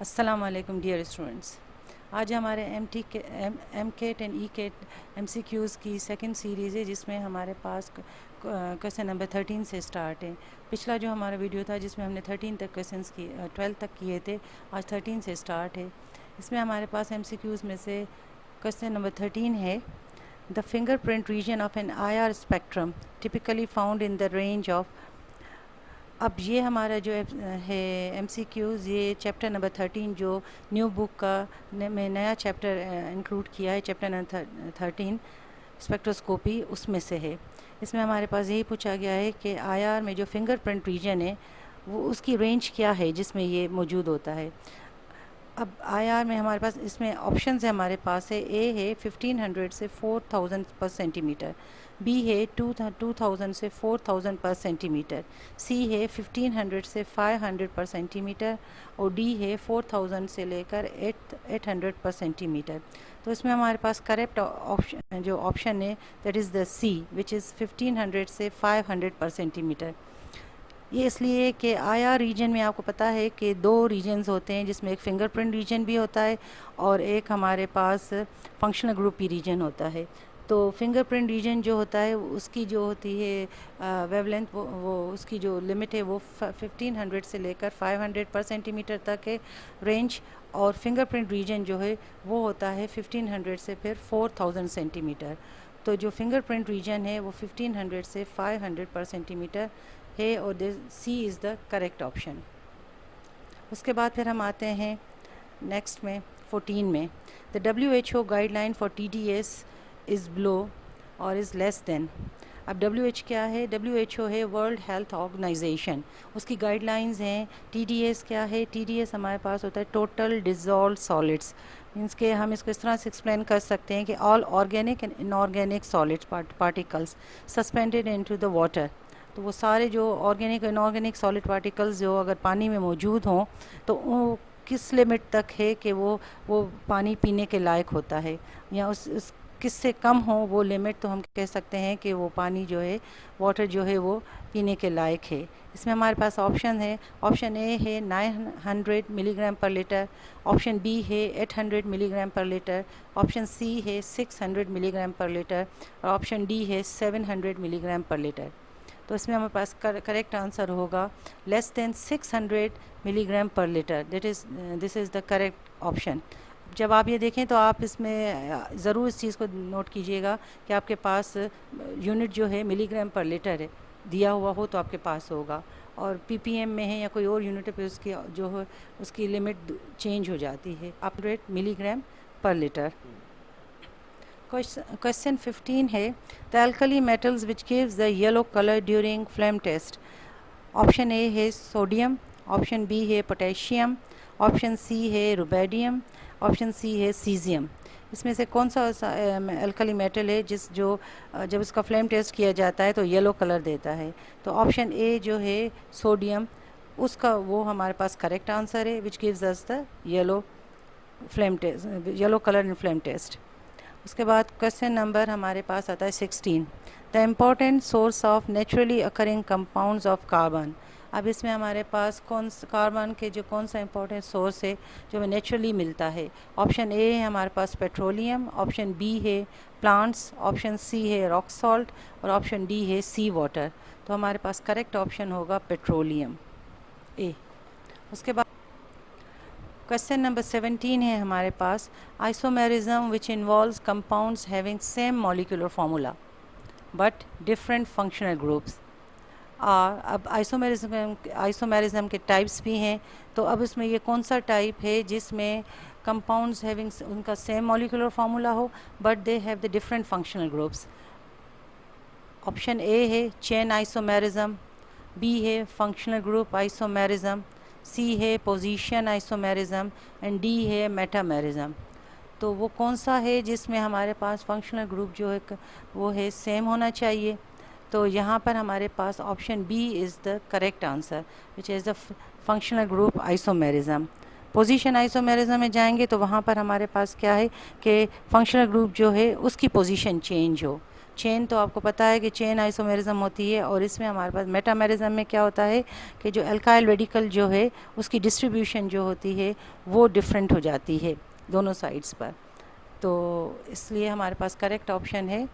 अस्सलाम वालेकुम dear students. आज हमारे M CAT and E CAT MCQs की सेकंड सीरीज़ है, जिसमें हमारे पास क्वेश्चन नंबर 13 से स्टार्ट है। पिछला जो हमारा वीडियो था जिसमें हमने 13 तक क्वेश्चंस की 12 तक किए थे, आज 13 से स्टार्ट है। इसमें हमारे पास MCQs में से क्वेश्चन नंबर 13 है, the fingerprint region of an IR spectrum typically found in the range of. अब ये हमारा जो है MCQs, ये चैप्टर नंबर 13 जो न्यू बुक का में नया चैप्टर इंक्लूड किया है, चैप्टर नंबर 13 स्पेक्ट्रोस्कोपी, उसमें से है। इसमें हमारे पास यही पूछा गया है कि IR में जो फिंगरप्रिंट रीजन है वो उसकी रेंज क्या है जिसमें ये मौजूद होता है। अब IR में हमारे पास इसमें ऑप्शंस है, हमारे पास है ए है 1500 से 4000 पर सेंटीमीटर, बी है 2000 से 4000 पर सेंटीमीटर, सी है 1500 से 500 पर सेंटीमीटर और डी है 4000 से लेकर 800 पर सेंटीमीटर। तो इसमें हमारे पास करेक्ट ऑप्शन जो ऑप्शन है that is the C, which is 1500 से 500 पर सेंटीमीटर। ये इसलिए कि IR रीजन में आपको पता है कि दो रीजन्स होते हैं, जिसमें एक फिंगरप्रिंट रीजन भी होता है और एक हमारे पास फंक्शनल ग्रुप भी रीजन होता है। तो फिंगरप्रिंट रीजन जो होता है उसकी जो होती है वेवलेंथ, वो उसकी जो लिमिट है वो 1500 से लेकर 500 पर सेंटीमीटर तक है रेंज, और फिंगरप्रिंट रीजन जो है वो होता है 1500 से फिर 4000 सेंटीमीटर। तो जो फिंगरप्रिंट रीजन है वो 1500 से 500 पर सेंटीमीटर है और सी इज़ द करेक्ट ऑप्शन। उसके बाद फिर हम आते हैं नेक्स्ट में 14 में, the WHO guideline for TDS is below और इज़ लेस देन। अब WHO क्या है? WHO है वर्ल्ड हेल्थ ऑर्गेनाइजेशन, उसकी गाइडलाइंस हैं। TDS क्या है? TDS हमारे पास होता है टोटल डिज़ोल्व सॉलिड्स, मीन्स के हम इसको इस तरह से एक्सप्लेन कर सकते हैं कि all organic and inorganic solids particles suspended into the water. तो वो सारे जो ऑर्गेनिक इनऑर्गेनिक सॉलिड पार्टिकल्स जो अगर पानी में मौजूद हों तो वो किस लिमिट तक है कि वो पानी पीने के लायक होता है, या उस किससे कम हो वो लिमिट, तो हम कह सकते हैं कि वो पानी जो है, वाटर जो है, वो पीने के लायक है। इसमें हमारे पास ऑप्शन है, ऑप्शन ए है 900 मिलीग्राम पर लीटर, ऑप्शन बी है 800 मिलीग्राम पर लीटर, ऑप्शन सी है 600 मिलीग्राम पर लीटर और ऑप्शन डी है 700 मिलीग्राम पर लीटर। तो इसमें हमारे पास करेक्ट आंसर होगा लेस देन 600 मिलीग्राम पर litre, this is the correct option. जब आप ये देखें तो आप इसमें ज़रूर इस चीज़ को नोट कीजिएगा कि आपके पास यूनिट जो है मिलीग्राम पर लीटर है, दिया हुआ हो तो आपके पास होगा, और PPM में है या कोई और यूनिट पे उसकी जो है उसकी लिमिट चेंज हो जाती है। आप रेट मिलीग्राम पर लीटर। क्वेश्चन 15 है, the alkali metals which gives the yellow colour during flame test. Option A है सोडियम, ऑप्शन बी है पोटेशियम, ऑप्शन सी है रुबेडियम, ऑप्शन सी है सीजियम। इसमें से कौन सा एल्कली मेटल है जब उसका फ्लेम टेस्ट किया जाता है तो येलो कलर देता है? तो ऑप्शन ए जो है सोडियम, उसका वो हमारे पास करेक्ट आंसर है, which gives us the yellow colour in flame test. उसके बाद क्वेश्चन नंबर हमारे पास आता है 16, the important source of naturally occurring compounds of carbon. अब इसमें हमारे पास कार्बन के जो कौन सा इंपॉर्टेंट सोर्स है जो हमें नेचुरली मिलता है? ऑप्शन ए है हमारे पास पेट्रोलियम, ऑप्शन बी है प्लांट्स, ऑप्शन सी है रॉक सॉल्ट और ऑप्शन डी है सी वाटर। तो हमारे पास करेक्ट ऑप्शन होगा पेट्रोलियम, ए। उसके बाद क्वेश्चन नंबर 17 है हमारे पास, isomerism which involves compounds having same molecular formula but different functional groups. अब आइसोमेरिज्म के टाइप्स भी हैं, तो अब इसमें ये कौन सा टाइप है जिसमें कंपाउंड्स हैविंग उनका सेम मॉलिक्यूलर फार्मूला हो but they have the different functional groups? Option A है चेन आइसोमेरिज्म, बी है फंक्शनल ग्रुप आइसोमेरिज्म, सी है पोजीशन आइसोमेरिज्म एंड डी है मेटामेरिज्म। तो वो कौन सा है जिसमें हमारे पास फंक्शनल ग्रुप जो है वो है सेम होना चाहिए? तो यहाँ पर हमारे पास option B is the correct answer, which is the functional group isomerism. Position isomerism में जाएंगे तो वहाँ पर हमारे पास क्या है कि फंक्शनल ग्रुप जो है उसकी पोजीशन चेंज हो, चेन तो आपको पता है कि चेन आइसोमेरिज्म होती है, और इसमें हमारे पास मेटामेरिज्म में क्या होता है कि जो एल्काइल रेडिकल जो है उसकी डिस्ट्रीब्यूशन जो होती है वो डिफरेंट हो जाती है दोनों साइड्स पर। तो इसलिए हमारे पास करेक्ट ऑप्शन है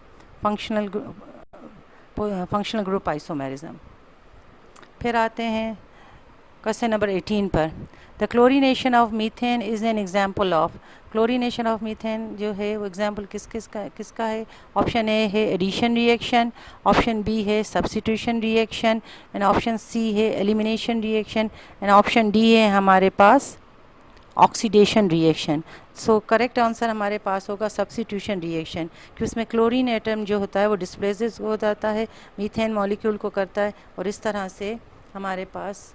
फंक्शनल ग्रुप आइसोमेरिज्म। फिर आते हैं क्वेश्चन नंबर 18 पर। The chlorination of methane is an example of. Chlorination of methane जो है वो एग्जाम्पल किसका है? ऑप्शन ए है एडिशन रिएक्शन, ऑप्शन बी है substitution reaction, and option C है elimination reaction, and option D है हमारे पास oxidation reaction. So correct answer हमारे पास होगा सब्स्टिट्यूशन रिएक्शन, कि उसमें क्लोरीन एटम जो होता है वो डिस्प्लेसेस हो जाता है, मीथेन मॉलिक्यूल को करता है, और इस तरह से हमारे पास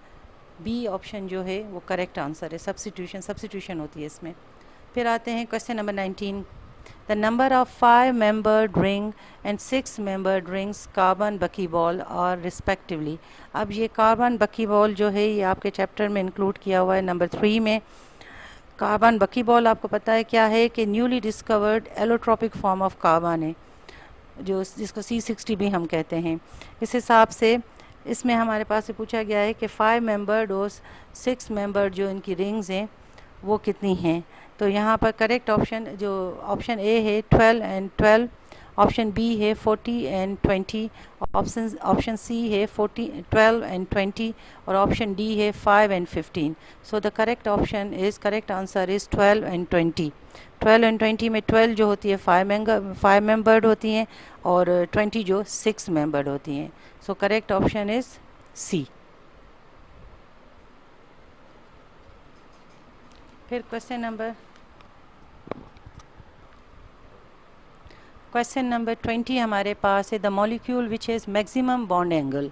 बी ऑप्शन जो है वो करेक्ट आंसर है। सब्स्टिट्यूशन होती है इसमें। फिर आते हैं question number 19। The number of 5 membered ring and 6 membered rings carbon buckyball और रिस्पेक्टिवली। अब ये कार्बन बकीबॉल जो है ये आपके चैप्टर में इंक्लूड किया हुआ है नंबर 3 में। कार्बन बकीबॉल आपको पता है क्या है कि newly discovered allotropic form of carbon है, जो जिसको C60 भी हम कहते हैं। इस हिसाब से इसमें हमारे पास से पूछा गया है कि 5 मेंबर्ड और 6 मेंबर्ड जो इनकी रिंग्स हैं वो कितनी हैं। तो यहाँ पर करेक्ट ऑप्शन जो ऑप्शन ए है 12 एंड 12, ऑप्शन बी है 40 एंड 20, ऑप्शन सी है 12 एंड 20, और ऑप्शन डी है 5 and 15। So the correct answer is 12 and 20। 12 and 20 में 12 जो होती है 5 मेंबर्ड होती हैं, और 20 जो 6 मेंबर्ड होती हैं। So correct option is C. फिर क्वेश्चन नंबर 20 हमारे पास है the molecule which is maximum bond angle.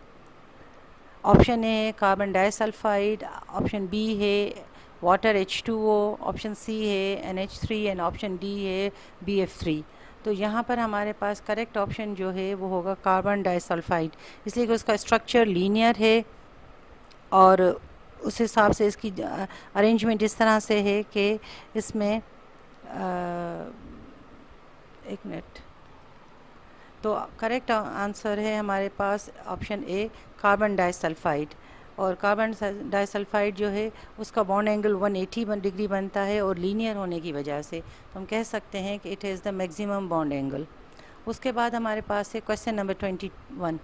Option A है कार्बन डाइसल्फाइड, ऑप्शन बी है वाटर H2O, ऑप्शन सी है NH3, एंड ऑप्शन डी है BF3। तो यहाँ पर हमारे पास करेक्ट ऑप्शन जो है वो होगा कार्बन डाइसल्फाइड, इसलिए कि उसका स्ट्रक्चर लीनियर है, और उस हिसाब से इसकी अरेंजमेंट इस तरह से है कि इसमें एक मिनट। तो करेक्ट आंसर है हमारे पास ऑप्शन ए कार्बन डाइसल्फाइड, और कार्बन डाइसल्फाइड जो है उसका बॉन्ड एंगल 180 डिग्री बनता है, और लीनियर होने की वजह से तो हम कह सकते हैं कि it is the maximum bond angle. उसके बाद हमारे पास है question number 21।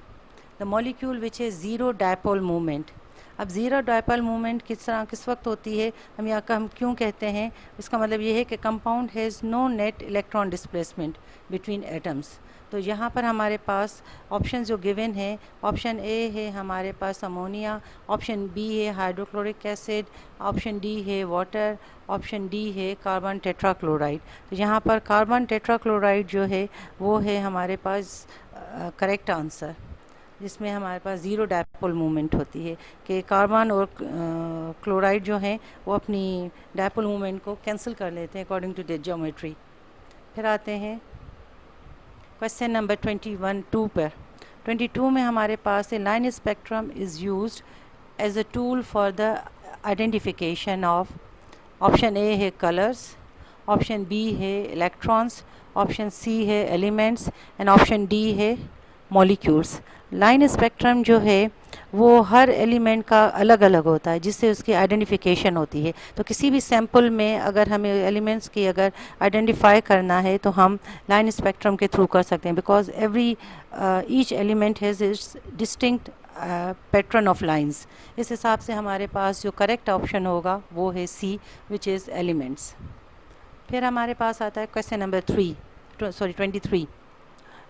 The molecule which is zero dipole movement. अब ज़ीरो डायपोल मूवमेंट किस वक्त होती है, हम क्यों कहते हैं? इसका मतलब ये है कि compound has no net electron displacement between atoms. तो यहाँ पर हमारे पास ऑप्शन जो गिवन है, ऑप्शन ए है हमारे पास अमोनिया, ऑप्शन बी है हाइड्रोक्लोरिक एसिड, ऑप्शन डी है वाटर, ऑप्शन डी है कार्बन टेट्राक्लोराइड। तो यहाँ पर कार्बन टेट्राक्लोराइड जो है वो है हमारे पास करेक्ट आंसर, जिसमें हमारे पास ज़ीरो डायपोल मूवमेंट होती है, कि कार्बन और क्लोराइड जो हैं वो अपनी डायपोल मूवमेंट को कैंसिल कर लेते हैं अकॉर्डिंग टू द ज्योमेट्री। फिर आते हैं क्वेश्चन नंबर 22 पर। 22 में हमारे पास है line spectrum is used as a tool for the identification of. Option A है कलर्स, ऑप्शन बी है इलेक्ट्रॉन्स, ऑप्शन सी है एलिमेंट्स, एंड ऑप्शन डी है मॉलिक्यूल्स। लाइन स्पेक्ट्रम जो है वो हर एलिमेंट का अलग अलग होता है, जिससे उसकी आइडेंटिफिकेशन होती है। तो किसी भी सैम्पल में अगर हमें एलिमेंट्स की अगर आइडेंटिफाई करना है तो हम लाइन स्पेक्ट्रम के थ्रू कर सकते हैं, because each element has its distinct pattern of lines. इस हिसाब से हमारे पास जो करेक्ट ऑप्शन होगा वो है सी, विच इज़ एलिमेंट्स। फिर हमारे पास आता है question number 23।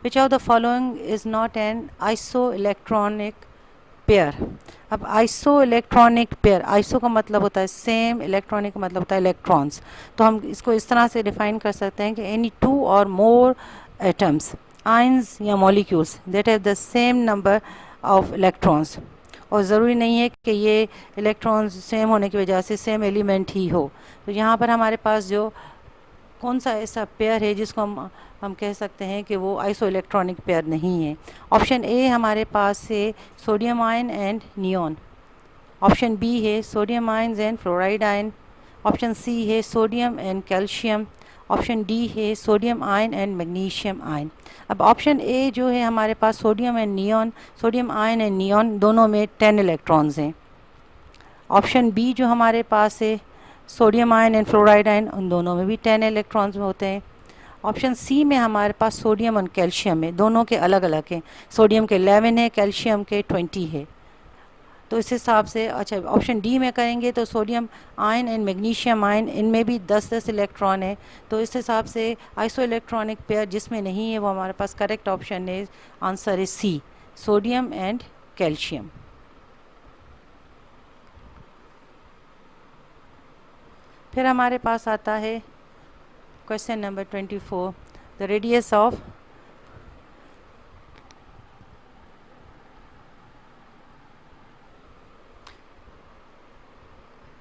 Which of the following is not an isoelectronic pair? अब isoelectronic pair, iso का मतलब होता है सेम, इलेक्ट्रॉनिक का मतलब होता है इलेक्ट्रॉन्स। तो हम इसको इस तरह से डिफाइन कर सकते हैं कि any 2 or more atoms, ions या molecules that have the same number of electrons। और ज़रूरी नहीं है कि ये इलेक्ट्रॉन्स सेम होने की वजह से सेम एलिमेंट ही हो। तो यहाँ पर हमारे पास जो कौन सा ऐसा पेयर है जिसको हम कह सकते हैं कि वो आइसो इलेक्ट्रॉनिक पेयर नहीं है? ऑप्शन ए हमारे पास है sodium ion and neon, option B है sodium ions and fluoride ion, option C है sodium and calcium, option D है sodium ion and magnesium ion. अब ऑप्शन ए जो है हमारे पास sodium and neon, sodium ion and neon दोनों में 10 इलेक्ट्रॉन्स हैं। ऑप्शन बी जो हमारे पास है sodium ion and fluoride ion, उन दोनों में भी 10 इलेक्ट्रॉन्स होते हैं। ऑप्शन सी में हमारे पास सोडियम और कैल्शियम है, दोनों के अलग अलग हैं, सोडियम के 11 है, कैल्शियम के 20 है। तो इस हिसाब से अच्छा ऑप्शन डी में करेंगे तो sodium ion and magnesium ion, इनमें भी 10-10 इलेक्ट्रॉन है। तो इस हिसाब से आइसो इलेक्ट्रॉनिक पेयर जिसमें नहीं है वो हमारे पास करेक्ट ऑप्शन है, आंसर है सी, सोडियम एंड कैल्शियम। फिर हमारे पास आता है question number 24, the radius of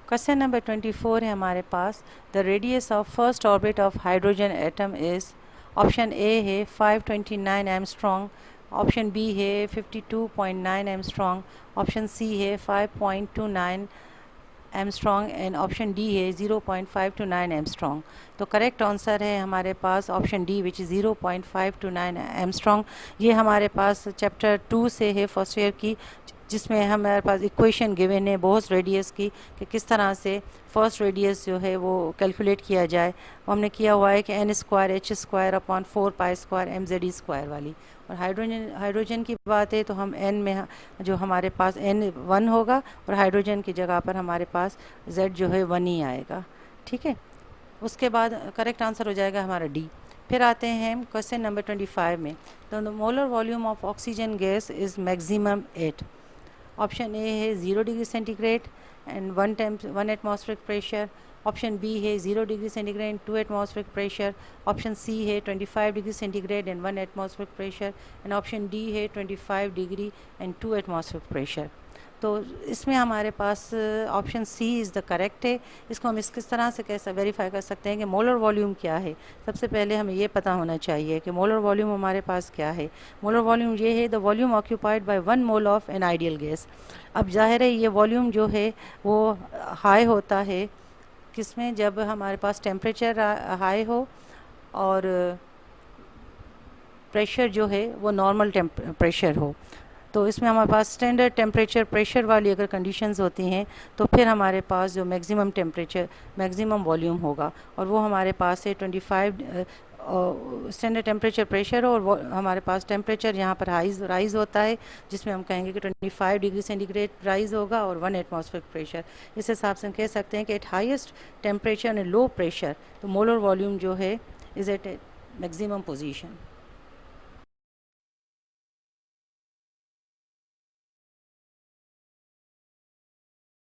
question number 24 है हमारे पास, the radius of first orbit of hydrogen atom is, option A है 529 एंगस्ट्रॉम, ऑप्शन बी है 52.9 एंगस्ट्रॉम, ऑप्शन सी है 5.29 एंगस्ट्रॉम एंड ऑप्शन डी है 0.529 एंगस्ट्रॉम। तो करेक्ट आंसर है हमारे पास option D which is 0.529 angstrom. ये हमारे पास चैप्टर 2 से है फर्स्ट ईयर की, जिसमें हमारे पास इक्वेशन गिवन है बोह्स रेडियस की कि किस तरह से फर्स्ट रेडियस जो है वो कैलकुलेट किया जाए। वो हमने किया हुआ है कि n² h² / 4π² mz² वाली। और हाइड्रोजन की बात है तो हम n में जो हमारे पास n 1 होगा और हाइड्रोजन की जगह पर हमारे पास z जो है 1 ही आएगा। ठीक है, उसके बाद करेक्ट आंसर हो जाएगा हमारा डी। फिर आते हैं हम क्वेश्चन नंबर 25 में, तो the molar volume of oxygen gas is maximum at, option A है 0 degree centigrade and 1 atmospheric pressure, option B है 0 degree centigrade and 2 atmospheric pressure, option C है 25 degree centigrade and 1 atmospheric pressure and option D है 25 degree and 2 atmospheric pressure. तो इसमें हमारे पास option C is the correct है। इसको हम किस तरह से कैसे वेरीफाई कर सकते हैं कि मोलर वॉल्यूम क्या है। सबसे पहले हमें ये पता होना चाहिए कि मोलर वॉल्यूम हमारे पास क्या है। मोलर वॉल्यूम ये है the volume occupied by 1 mole of an ideal gas. अब जाहिर है ये वॉल्यूम जो है वो हाई होता है किसमें, जब हमारे पास टेम्परेचर हाई हो और प्रेशर जो है वो नॉर्मल प्रेशर हो। तो इसमें हमारे पास स्टैंडर्ड टेम्परेचर प्रेशर वाली अगर कंडीशंस होती हैं तो फिर हमारे पास जो मैक्सिमम टेम्परेचर मैक्सिमम वॉल्यूम होगा और वो हमारे पास है 25 स्टैंडर्ड टेम्परेचर प्रेशर हो, और वो हमारे पास टेम्परेचर यहाँ पर राइज होता है जिसमें हम कहेंगे कि 25 डिग्री सेंटीग्रेड राइज होगा और 1 एटमॉस्फेरिक प्रेशर। इस हिसाब से हम कह सकते हैं कि eight highest temperature and low pressure तो मोलर वॉल्यूम जो है इज़ एट मैक्सिमम पोजीशन।